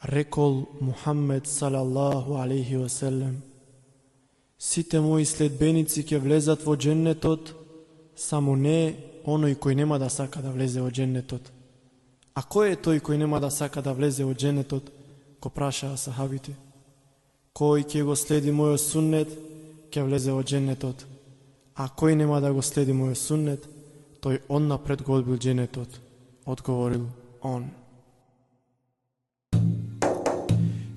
Рекол Мухаммед салаллаху алейхи ва селем: сите мои следбеници ќе влезат во џеннетот, само не оној кој нема да сака да влезе во џеннетот. А кој е тој кој нема да сака да влезе во џеннетот? Го прашаа сахабите. Кој ќе го следи мојот суннет, ќе влезе во џеннетот. А кој нема да го следи мојот суннет, тој однапред го одбил џеннетот, одговорил он.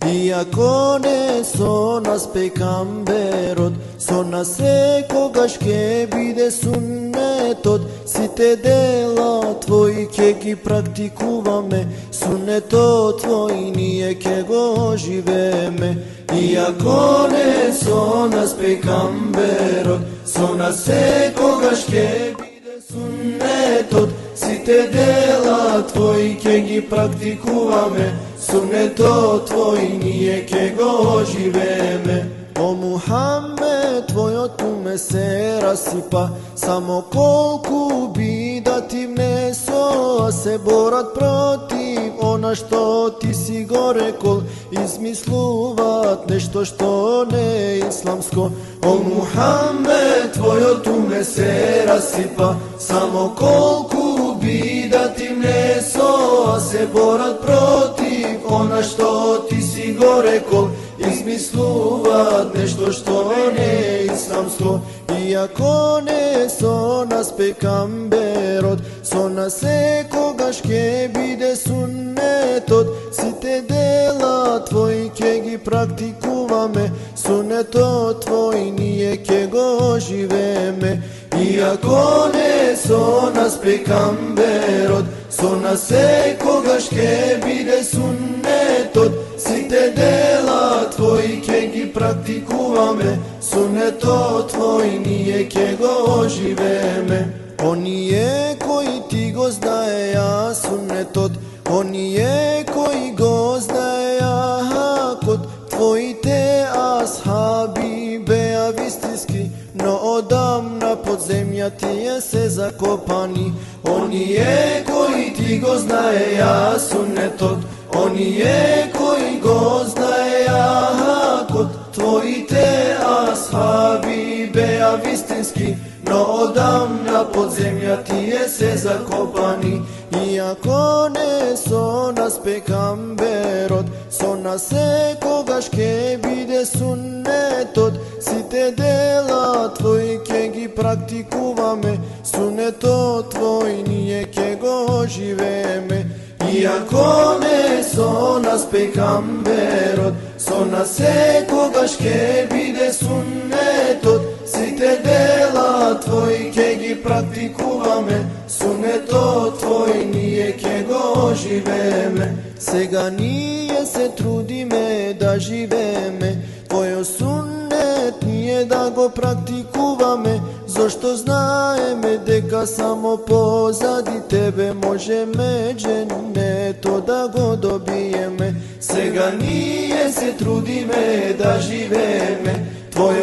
Иако не со нас пекамберот, со нас секогаш ке биде суннетот. Сите дела твои ке ги практикуваме, суннетот твој ние ке го живееме. Иако не со нас пекамберот, со нас секогаш ке биде суннетот. Сите дела твои ке ги практикуваме, суннетот твој ние ке го живееме. О Мухаммед, твојот уме се расипа, само колку бида ти внесо, а се борат против она што ти си го рекол, измислуваат нешто што не е исламско. О Мухаммед, твојот уме се расипа, само колку бида ти внесо, а се борат против она што ти си го рекол, измислуваат нешто што не е исламско. Иако не со нас пекамберот, со нас секогаш ке биде суннетот. Сите дела твои ке ги практикуваме, суннетот твој ние ке го живееме. Иако не со нас пекамберот, со нас секогаш ке биде суннетот. Сите дела твои ке ги практикуваме, суннетот твој ние ке го живееме. Оние кои ти го знаеја суннетот, оние кои го знаеја хакот, твоите асхаби беа вистински, но одамна под земја тие се закопани. Оние кои ти го знаеја суннетот, оние кои го знаеја хакот, твоите асхаби беа вистински, но одамна под земја тие се закопани. Иако не со нас пекамберот, со нас секогаш ке биде суннетот. Сите дела твои ке ги практикуваме, суннетот твој ние ке го живееме. Иако не со нас пекамберот, со нас секогаш ке биде суннетот. Сите дела твои ке ги практикуваме, суннетот твој ние ке го живееме. Сега ние се трудиме да живееме твојот суннет, ние да го практикуваме, зашто знаеме дека само позади тебе можеме џеннето да го добиеме. Сега ние се трудиме да живееме твојот